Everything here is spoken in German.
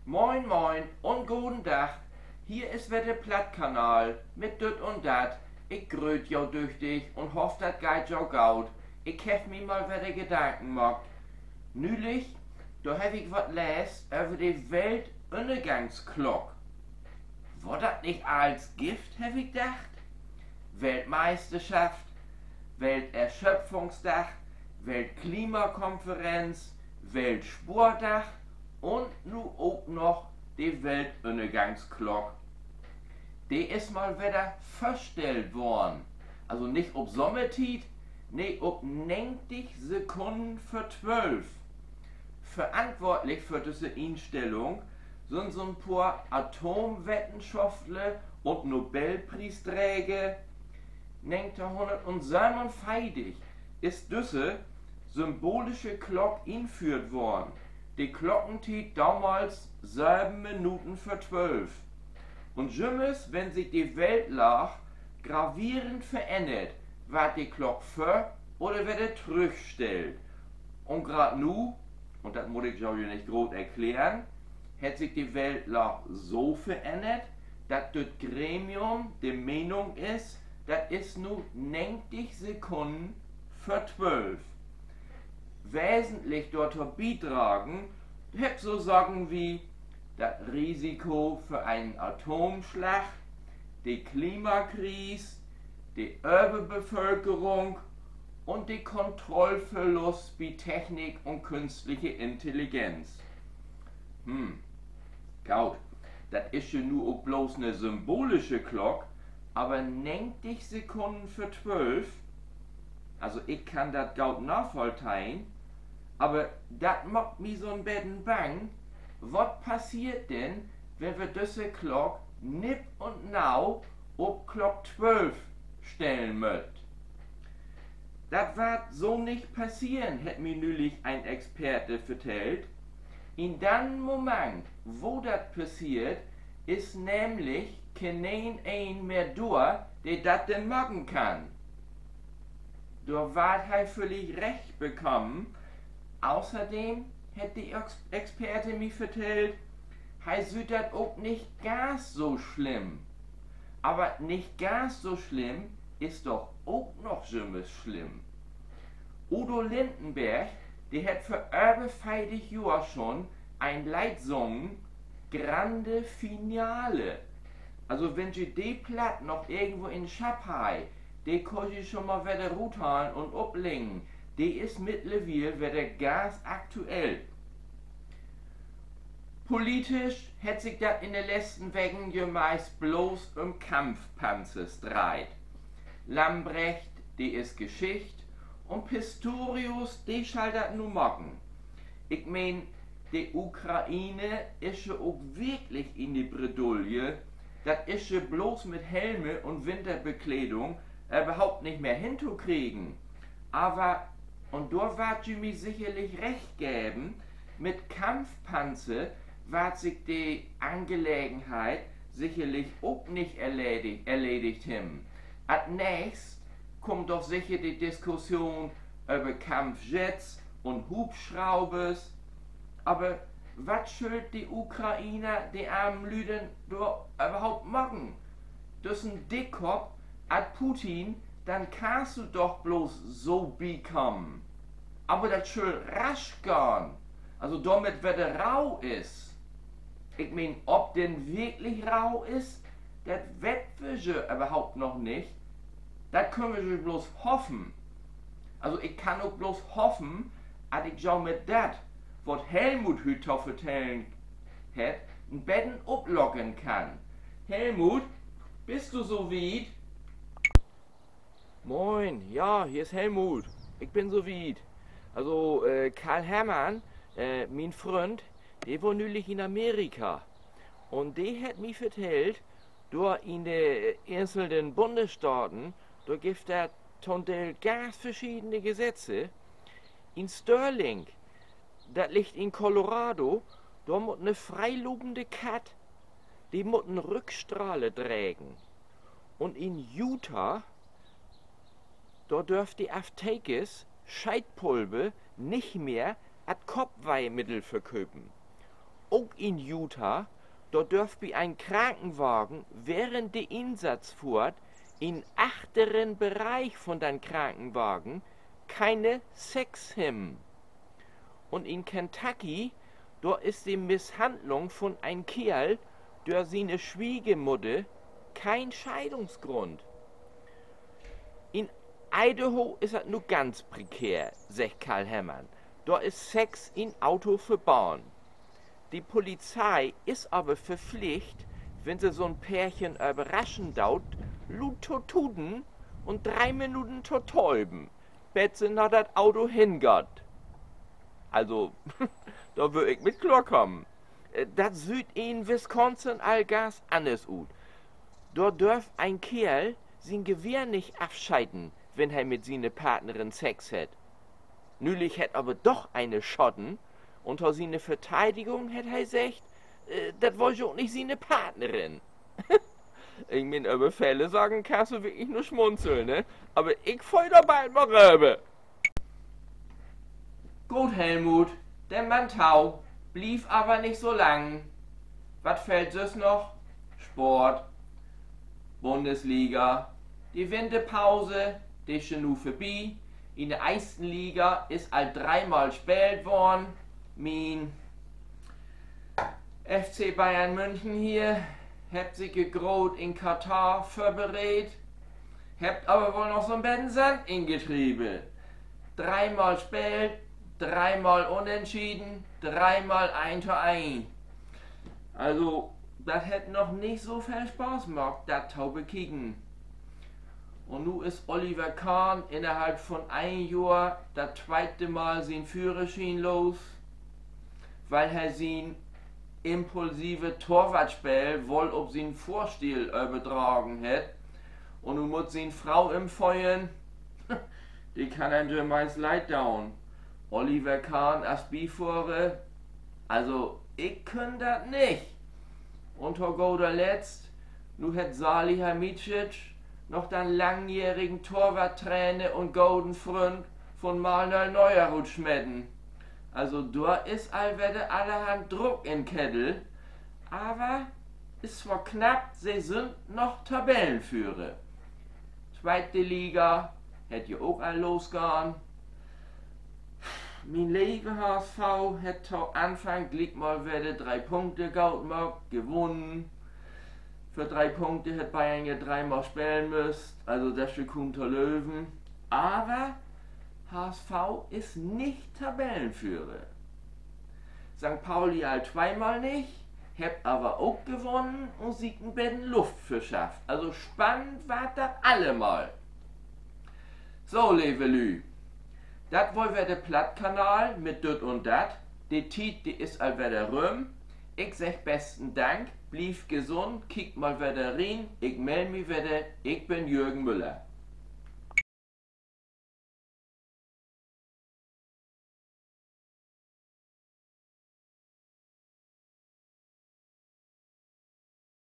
Moin moin und guten Tag. Hier ist wieder der Plattkanal mit düt und dat. Ich grüt jo durch dich und hoff dat geht jo gaut. Ich hef mi mal wieder Gedanken gemacht. Nülich, da hab ich wat les über die Weltuntergangsglock. War dat nicht als Gift, hab ich gedacht? Weltmeisterschaft, Welterschöpfungstag, Weltklimakonferenz, Weltsporttag und nu auch noch die Weltuntergangsglock. Die ist mal wieder verstellt worden. Also nicht ob Sommertiet, nee, ob 90 Sekunden für 12. Verantwortlich für diese Einstellung sind so ein paar Atomwissenschaftler und Nobelpreisträger. 1957 ist diese symbolische Glock eingeführt worden. Die Glockentiet damals 7 Minuten für 12. Und jemals, wenn sich die Weltlage gravierend verändert, wird die Glock für oder wird zurückgestellt. Und gerade nu, und das muss ich euch nicht groß erklären, hat sich die Weltlage so verändert, dass das Gremium die Meinung ist, das ist nur 90 Sekunden für 12. Wesentlich dort beitragen, hab so Sachen wie das Risiko für einen Atomschlag, die Klimakrise, die Überbevölkerung und die Kontrollverlust bei Technik und künstliche Intelligenz. Gaut, das ist ja nur auch bloß eine symbolische Glock, aber 90 Sekunden für 12, also ich kann das gaut nachvollziehen, aber das macht mich so ein bisschen bang. Was passiert denn, wenn wir diese Glock nipp und nau auf Glock 12 stellen möchten? Das wird so nicht passieren, hat mir neulich ein Experte vertellt. In dem Moment, wo das passiert, ist nämlich kein ein mehr da, der das denn machen kann. Da wird er völlig recht bekommen. Außerdem hat die Experte mir vertellt, er sieht das auch nicht ganz so schlimm. Aber nicht ganz so schlimm ist doch auch noch schlimm. Udo Lindenberg, der hat für über 50 Jahre schon ein Lied gesungen, Grande Finale. Also wenn Sie die Platt noch irgendwo in Schaphai, die kann ich schon mal wieder runterholen und ablegen. Die ist mittlerweile wieder ganz aktuell. Politisch hat sich das in den letzten Wochen ja meist bloß um Kampfpanzerstreit. Lambrecht, die ist Geschichte, und Pistorius, die schall das nu machen. Ich mein, die Ukraine ist ja auch wirklich in die Bredouille. Das ist ja bloß mit Helme und Winterbekleidung überhaupt nicht mehr hinzukriegen. Aber, und da wird ihr mir sicherlich recht geben, mit Kampfpanzer wird sich die Angelegenheit sicherlich auch nicht erledigt haben. Als nächstes kommt doch sicher die Diskussion über Kampfjets und Hubschraubers. Aber was soll die Ukrainer, die armen Lüden, da überhaupt machen? Das ist ein Dickkopf, als Putin, dann kannst du doch bloß so bekommen. Aber das soll rasch gehen. Also damit, wer der rau ist. Ich mein, ob denn wirklich rau ist, das wissen wir überhaupt noch nicht. Das können wir bloß hoffen. Also ich kann auch bloß hoffen, dass ich schon mit das, was Helmut heute vertellen hat, ein Betten ablocken kann. Helmut, bist du so weit? Moin, ja, hier ist Helmut. Ich bin so weit. Also Karl Hermann, mein Freund, der war neulich in Amerika. Und der hat mir vertellt, da in den einzelnen Bundesstaaten, da gibt es zum Teil ganz verschiedene Gesetze. In Sterling, das liegt in Colorado, da muss eine freilobende Kat, die muss eine Rückstrahle tragen. Und in Utah, da dürft die Apothekes Scheidpulver nicht mehr als Kopfweimittel verköpen. auch in Utah, dort dürft bei ein Krankenwagen während der Einsatzfahrt im achteren Bereich von den Krankenwagen keine Sex haben. Und in Kentucky, dort ist die Misshandlung von einem Kerl durch seine Schwiegermutter kein Scheidungsgrund. In Idaho ist das nur ganz prekär, sagt Karl Herrmann. Dort ist Sex in Auto verboten. Die Polizei ist aber verpflichtet, wenn sie so ein Pärchen überraschen dauert, lut zu tuden und 3 Minuten zu täuben, bis sie nach das Auto hingeht. Also, da würde ich mit klarkommen. Das sieht in Wisconsin allgas anders aus. Dort darf ein Kerl sein Gewehr nicht abschalten, wenn er mit seiner Partnerin Sex hat. Neulich hat aber doch eine Schotten, unter seiner Verteidigung hat er gesagt, das wollte auch nicht seine Partnerin. Ich mein, über Fälle sagen kannst du wirklich nur schmunzeln, ne? Aber ich fall da bald mal rüber. Gut, Helmut, der Mantau blieb aber nicht so lang. Was fällt es noch? Sport, Bundesliga, die Winterpause, die ist schon nu vorbei. In der ersten Liga ist all 3-mal gespielt worden. Mein FC Bayern München hier hat sich gegrot in Katar vorbereitet, habt aber wohl noch so ein bisschen Sand ingetrieben. 3-mal gespielt, 3-mal unentschieden, 3-mal 1:1. Also, das hätte noch nicht so viel Spaß gemacht, das Taube kicken. Und nun ist Oliver Kahn innerhalb von 1 Jahr das 2. Mal sein Führerschein los, weil er sein impulsive Torwartspiel wohl auf seinen Vorstil übertragen hat. Und nun muss seine Frau im Feuern, die kann einem meist leid down. Oliver Kahn als Bifahrer, also ich kann das nicht. Und guter Letzt, nun hat Salihamidzic noch den langjährigen Torwarttrainer und Golden Freund von Manuel Neuer schmetten. Also da ist allwette allerhand Druck im Kettel, aber ist zwar knapp, sie sind noch Tabellenführer. 2. Liga, hätte ja auch all losgehen. Mein lieber HSV hat zu Anfang gleich mal wieder 3 Punkte gewonnen. Für 3 Punkte hat Bayern ja 3-mal spielen müssen, also das für Kunter Löwen. Aber HSV ist nicht Tabellenführer. St. Pauli halt 2-mal nicht, habt aber auch gewonnen und sich ein bisschen Luft verschafft. Also spannend war das allemal. So, liebe Lü, das war der Plattkanal mit dit und dat. Die Tiet, die ist all wieder rum. Ich sag besten Dank, blieb gesund, kick mal wieder rein, ich melde mich wieder, ich bin Jürgen Müller.